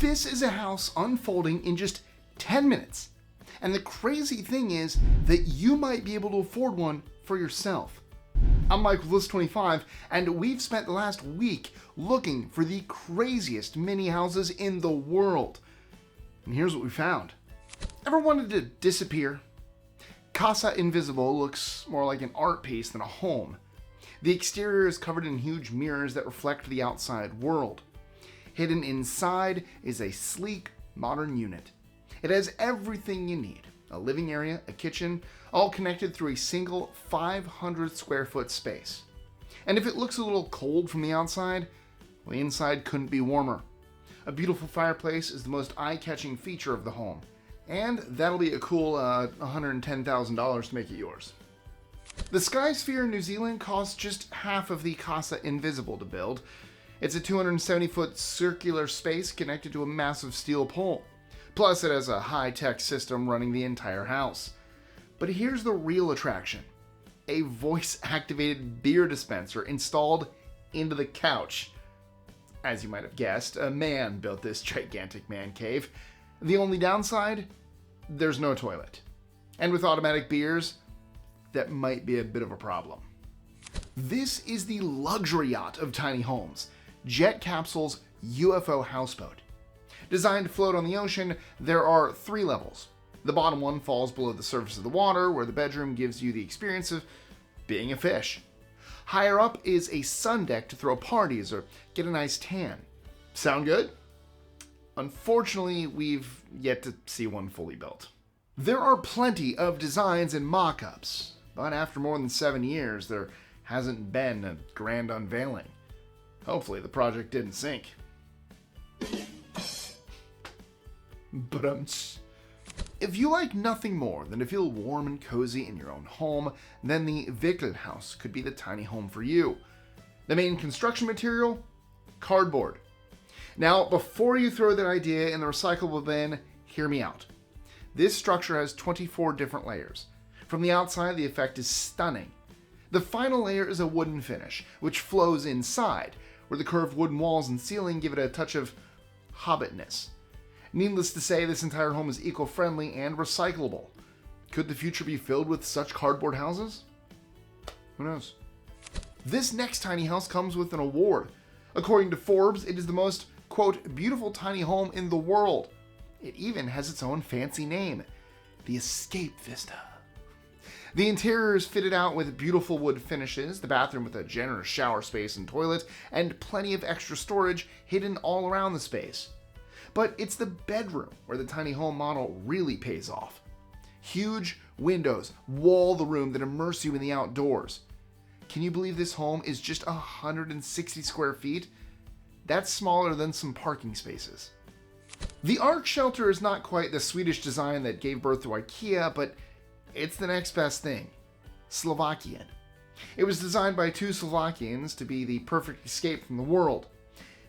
This is a house unfolding in just 10 minutes. And the crazy thing is that you might be able to afford one for yourself. I'm Mike with List25, and we've spent the last week looking for the craziest mini houses in the world. And here's what we found. Ever wanted to disappear? Casa Invisible looks more like an art piece than a home. The exterior is covered in huge mirrors that reflect the outside world. Hidden inside is a sleek, modern unit. It has everything you need. A living area, a kitchen, all connected through a single 500 square foot space. And if it looks a little cold from the outside, well, the inside couldn't be warmer. A beautiful fireplace is the most eye-catching feature of the home, and that'll be a cool $110,000 to make it yours. The Skysphere in New Zealand costs just half of the Casa Invisible to build. It's a 270-foot circular space connected to a massive steel pole. Plus, it has a high-tech system running the entire house. But here's the real attraction. A voice-activated beer dispenser installed into the couch. As you might have guessed, a man built this gigantic man cave. The only downside? There's no toilet. And with automatic beers, that might be a bit of a problem. This is the luxury yacht of tiny homes, Ecocapsule's UFO houseboat. Designed to float on the ocean, there are 3 levels. The bottom one falls below the surface of the water, where the bedroom gives you the experience of being a fish. Higher up is a sun deck to throw parties or get a nice tan. Sound good? Unfortunately, we've yet to see one fully built. There are plenty of designs and mock-ups, but after more than 7 years, there hasn't been a grand unveiling. Hopefully the project didn't sink. But if you like nothing more than to feel warm and cozy in your own home, then the Wikkelhouse could be the tiny home for you. The main construction material? Cardboard. Now, before you throw that idea in the recyclable bin, hear me out. This structure has 24 different layers. From the outside, the effect is stunning. The final layer is a wooden finish, which flows inside, where the curved wooden walls and ceiling give it a touch of hobbitness. Needless to say, this entire home is eco-friendly and recyclable. Could the future be filled with such cardboard houses? Who knows? This next tiny house comes with an award. According to Forbes, it is the most, quote, beautiful tiny home in the world. It even has its own fancy name, the Escape Vista. The interior is fitted out with beautiful wood finishes, the bathroom with a generous shower space and toilet, and plenty of extra storage hidden all around the space. But it's the bedroom where the tiny home model really pays off. Huge windows wall the room that immerse you in the outdoors. Can you believe this home is just 160 square feet? That's smaller than some parking spaces. The Ark Shelter is not quite the Swedish design that gave birth to IKEA, but it's the next best thing. Slovakian. It was designed by 2 Slovakians to be the perfect escape from the world.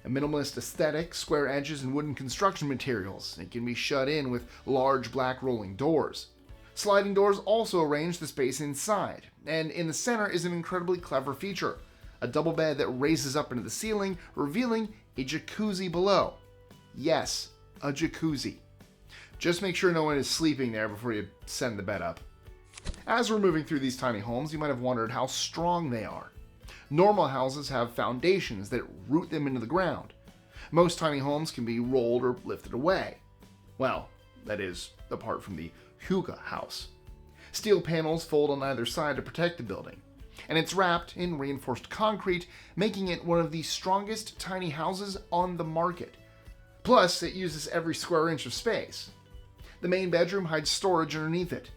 A minimalist aesthetic, square edges, and wooden construction materials. It can be shut in with large black rolling doors. Sliding doors also arrange the space inside, and in the center is an incredibly clever feature. A double bed that raises up into the ceiling, revealing a jacuzzi below. Yes, a jacuzzi. Just make sure no one is sleeping there before you send the bed up. As we're moving through these tiny homes, you might have wondered how strong they are. Normal houses have foundations that root them into the ground. Most tiny homes can be rolled or lifted away. Well, that is, apart from the Hüga House. Steel panels fold on either side to protect the building, and it's wrapped in reinforced concrete, making it one of the strongest tiny houses on the market. Plus, it uses every square inch of space. The main bedroom hides storage underneath it.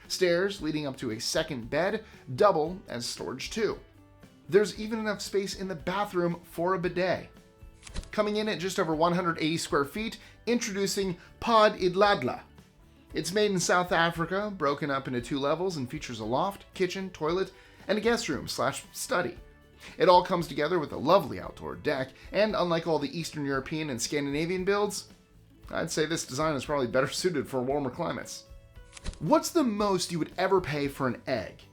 Stairs leading up to a second bed double as storage too. There's even enough space in the bathroom for a bidet. Coming in at just over 180 square feet, introducing Pod-Idladla. It's made in South Africa, broken up into 2 levels, and features a loft, kitchen, toilet, and a guest room / study. It all comes together with a lovely outdoor deck, and unlike all the Eastern European and Scandinavian builds, I'd say this design is probably better suited for warmer climates. What's the most you would ever pay for an egg?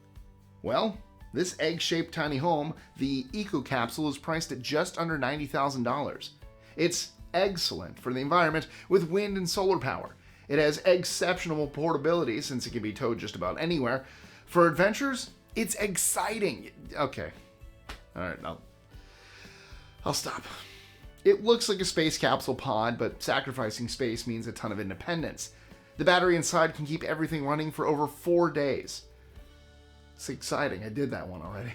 Well, this egg-shaped tiny home, the Ecocapsule, is priced at just under $90,000. It's excellent for the environment with wind and solar power. It has exceptional portability since it can be towed just about anywhere. For adventures, it's exciting. Okay. Alright, I'll stop. It looks like a space capsule pod, but sacrificing space means a ton of independence. The battery inside can keep everything running for over 4 days. It's exciting. I did that one already.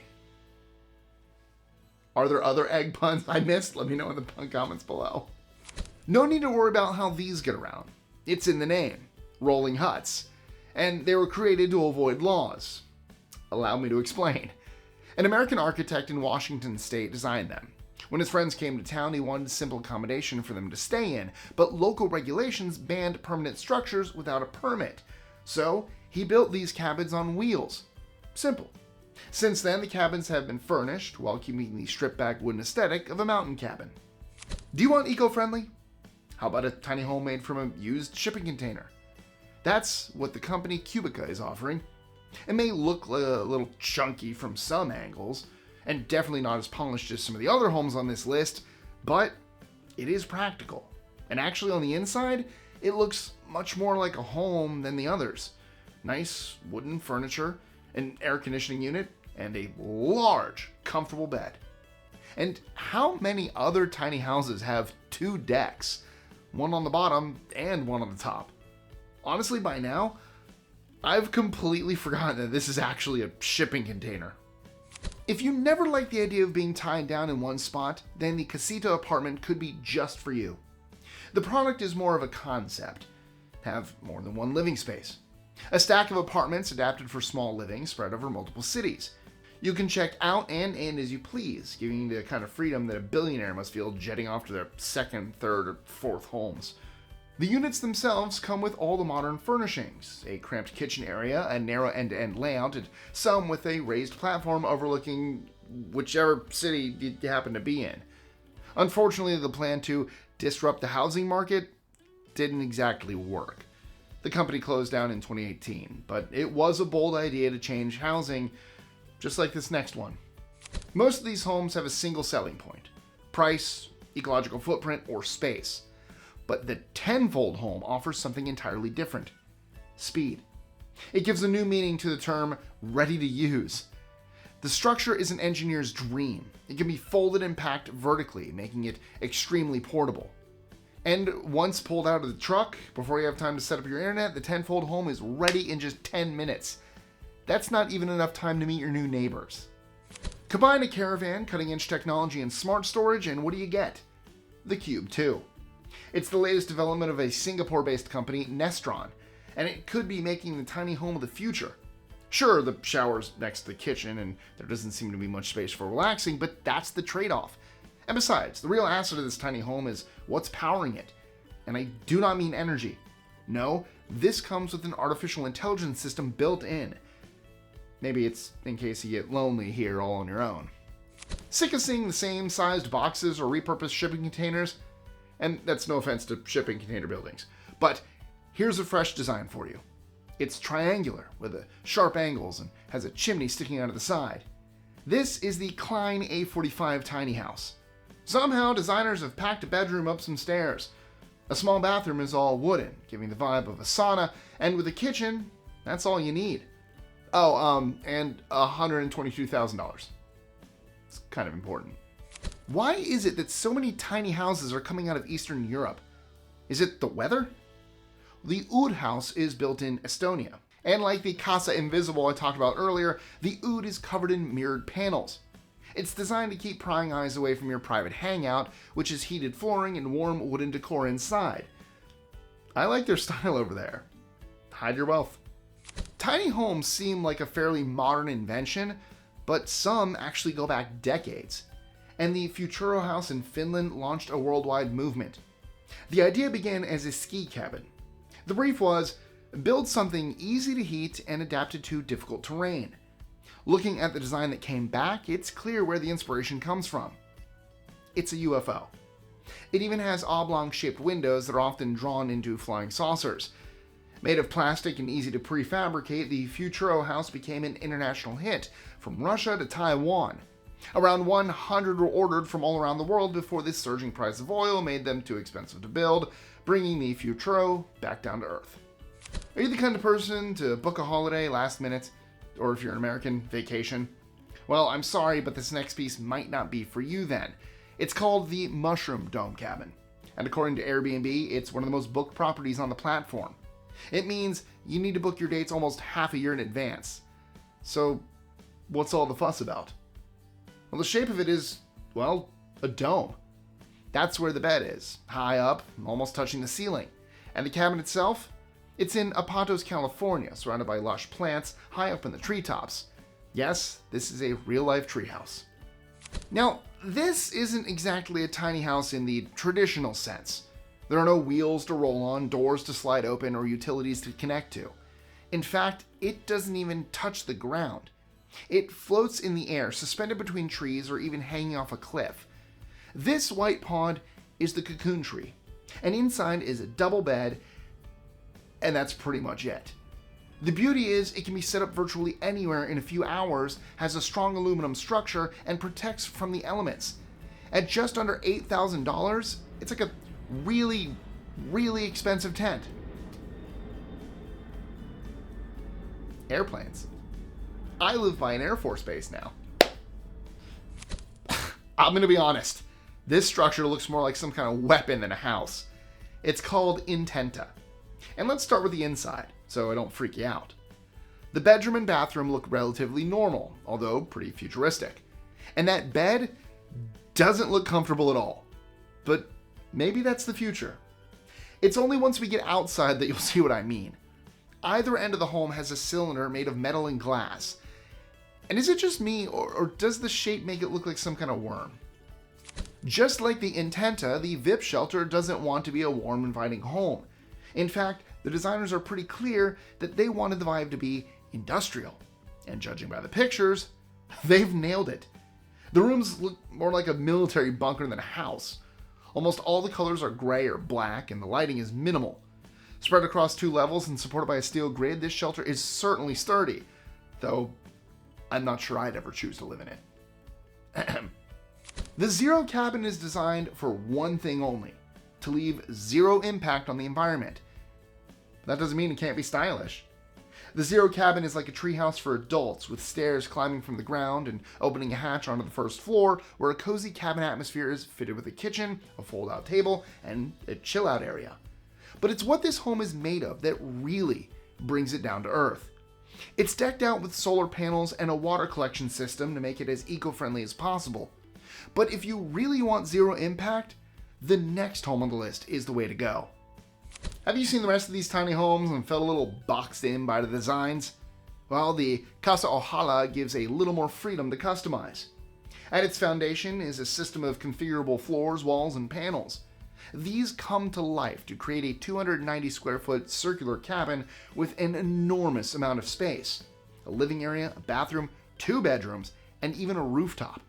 Are there other egg puns I missed? Let me know in the pun comments below. No need to worry about how these get around. It's in the name. Rolling huts. And they were created to avoid laws. Allow me to explain. An American architect in Washington state designed them. When his friends came to town, he wanted a simple accommodation for them to stay in, but local regulations banned permanent structures without a permit. So, he built these cabins on wheels. Simple. Since then, the cabins have been furnished while keeping the stripped-back wooden aesthetic of a mountain cabin. Do you want eco-friendly? How about a tiny home made from a used shipping container? That's what the company Cubica is offering. It may look a little chunky from some angles, and definitely not as polished as some of the other homes on this list, but it is practical. And actually on the inside, it looks much more like a home than the others. Nice wooden furniture, an air conditioning unit, and a large, comfortable bed. And how many other tiny houses have 2 decks? One on the bottom and one on the top. Honestly, by now, I've completely forgotten that this is actually a shipping container. If you never liked the idea of being tied down in one spot, then the Kasita apartment could be just for you. The product is more of a concept. Have more than one living space. A stack of apartments adapted for small living spread over multiple cities. You can check out and in as you please, giving you the kind of freedom that a billionaire must feel jetting off to their 2nd, 3rd, or 4th homes. The units themselves come with all the modern furnishings, a cramped kitchen area, a narrow end-to-end layout, and some with a raised platform overlooking whichever city you happen to be in. Unfortunately, the plan to disrupt the housing market didn't exactly work. The company closed down in 2018, but it was a bold idea to change housing, just like this next one. Most of these homes have a single selling point: price, ecological footprint, or space. But the tenfold home offers something entirely different: speed. It gives a new meaning to the term ready to use. The structure is an engineer's dream. It can be folded and packed vertically, making it extremely portable. And once pulled out of the truck, before you have time to set up your internet, the tenfold home is ready in just 10 minutes. That's not even enough time to meet your new neighbors. Combine a caravan, cutting-edge technology, and smart storage, and what do you get? The Cube 2. It's the latest development of a Singapore-based company, Nestron, and it could be making the tiny home of the future. Sure, the shower's next to the kitchen, and there doesn't seem to be much space for relaxing, but that's the trade-off. And besides, the real asset of this tiny home is what's powering it. And I do not mean energy. No, this comes with an artificial intelligence system built in. Maybe it's in case you get lonely here all on your own. Sick of seeing the same sized boxes or repurposed shipping containers? And that's no offense to shipping container buildings. But here's a fresh design for you. It's triangular with sharp angles and has a chimney sticking out of the side. This is the Klein A45 tiny house. Somehow designers have packed a bedroom up some stairs. A small bathroom is all wooden, giving the vibe of a sauna, and with a kitchen, that's all you need. Oh, and $122,000. It's kind of important. Why is it that so many tiny houses are coming out of Eastern Europe? Is it the weather? The ÖÖD House is built in Estonia. And like the Casa Invisible I talked about earlier, the ÖÖD is covered in mirrored panels. It's designed to keep prying eyes away from your private hangout, which is heated flooring and warm wooden decor inside. I like their style over there. Hide your wealth. Tiny homes seem like a fairly modern invention, but some actually go back decades. And the Futuro House in Finland launched a worldwide movement. The idea began as a ski cabin. The brief was, build something easy to heat and adapted to difficult terrain. Looking at the design that came back, it's clear where the inspiration comes from. It's a UFO. It even has oblong-shaped windows that are often drawn into flying saucers. Made of plastic and easy to prefabricate, the Futuro House became an international hit, from Russia to Taiwan. Around 100 were ordered from all around the world before the surging price of oil made them too expensive to build, bringing the Futuro back down to earth. Are you the kind of person to book a holiday last minute, or if you're an American, vacation? Well, I'm sorry, but this next piece might not be for you then. It's called the Mushroom Dome Cabin, and according to Airbnb, it's one of the most booked properties on the platform. It means you need to book your dates almost half a year in advance. So, what's all the fuss about? Well, the shape of it is, well, a dome. That's where the bed is, high up, almost touching the ceiling. And the cabin itself? It's in Apatos, California, surrounded by lush plants, high up in the treetops. Yes, this is a real-life treehouse. Now, this isn't exactly a tiny house in the traditional sense. There are no wheels to roll on, doors to slide open, or utilities to connect to. In fact, it doesn't even touch the ground. It floats in the air, suspended between trees or even hanging off a cliff. This white pod is the Cocoon Tree, and inside is a double bed, and that's pretty much it. The beauty is it can be set up virtually anywhere in a few hours, has a strong aluminum structure, and protects from the elements. At just under $8,000, it's like a really, really expensive tent. Airplanes. I live by an Air Force base now. I'm gonna be honest. This structure looks more like some kind of weapon than a house. It's called In-Tenta. And let's start with the inside, so I don't freak you out. The bedroom and bathroom look relatively normal, although pretty futuristic. And that bed doesn't look comfortable at all. But maybe that's the future. It's only once we get outside that you'll see what I mean. Either end of the home has a cylinder made of metal and glass. And is it just me, or does the shape make it look like some kind of worm? Just like the In-Tenta, the Vipp Shelter doesn't want to be a warm, inviting home. In fact, the designers are pretty clear that they wanted the vibe to be industrial. And judging by the pictures, they've nailed it. The rooms look more like a military bunker than a house. Almost all the colors are gray or black, and the lighting is minimal. Spread across 2 levels and supported by a steel grid, this shelter is certainly sturdy, though I'm not sure I'd ever choose to live in it. The ZeroCabin is designed for one thing only: to leave zero impact on the environment. That doesn't mean it can't be stylish. The ZeroCabin is like a treehouse for adults, with stairs climbing from the ground and opening a hatch onto the first floor, where a cozy cabin atmosphere is fitted with a kitchen, a fold-out table, and a chill-out area. But it's what this home is made of that really brings it down to earth. It's decked out with solar panels and a water collection system to make it as eco-friendly as possible. But if you really want zero impact, the next home on the list is the way to go. Have you seen the rest of these tiny homes and felt a little boxed in by the designs? Well, the Casa Ojalá gives a little more freedom to customize. At its foundation is a system of configurable floors, walls, and panels. These come to life to create a 290 square foot circular cabin with an enormous amount of space. A living area, a bathroom, 2 bedrooms, and even a rooftop.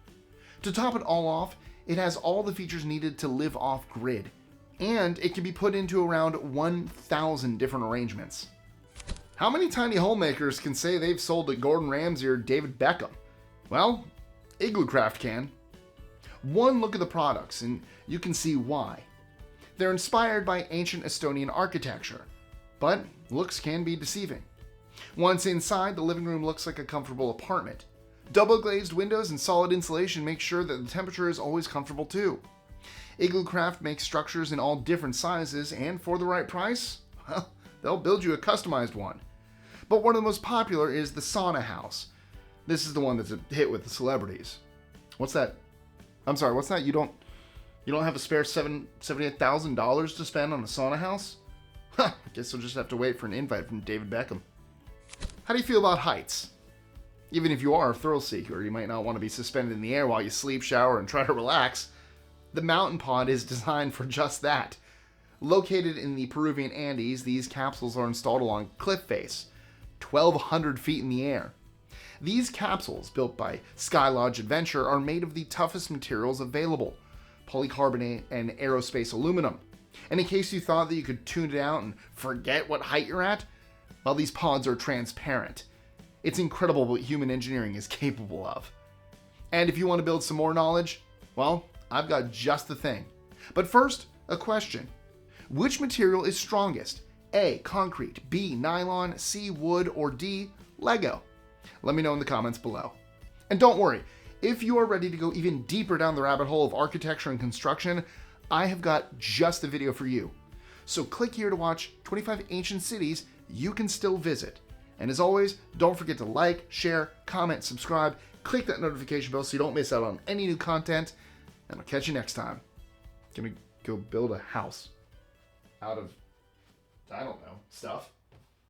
To top it all off, it has all the features needed to live off-grid, and it can be put into around 1,000 different arrangements. How many tiny homemakers can say they've sold to Gordon Ramsay or David Beckham? Well, Iglucraft can. One look at the products and you can see why. They're inspired by ancient Estonian architecture, but looks can be deceiving. Once inside, the living room looks like a comfortable apartment. Double glazed windows and solid insulation make sure that the temperature is always comfortable too. Iglucraft makes structures in all different sizes, and for the right price, well, they'll build you a customized one. But one of the most popular is the Sauna house. This is the one that's a hit with the celebrities. What's that? I'm sorry, what's that? You don't have a spare $78,000 to spend on a sauna house? Huh, I guess you'll just have to wait for an invite from David Beckham. How do you feel about heights? Even if you are a thrill seeker, you might not want to be suspended in the air while you sleep, shower, and try to relax. The mountain pod is designed for just that. Located in the Peruvian Andes, these capsules are installed along cliff face, 1,200 feet in the air. These capsules, built by Skylodge Adventure, are made of the toughest materials available: polycarbonate and aerospace aluminum. And in case you thought that you could tune it out and forget what height you're at, well, these pods are transparent. It's incredible what human engineering is capable of. And if you want to build some more knowledge, well, I've got just the thing. But first, a question. Which material is strongest? A, concrete, B, nylon, C, wood, or D, Lego? Let me know in the comments below. And don't worry, if you are ready to go even deeper down the rabbit hole of architecture and construction, I have got just the video for you. So click here to watch 25 ancient cities you can still visit. And as always, don't forget to like, share, comment, subscribe, click that notification bell so you don't miss out on any new content, and I'll catch you next time. Gonna go build a house out of, I don't know, stuff.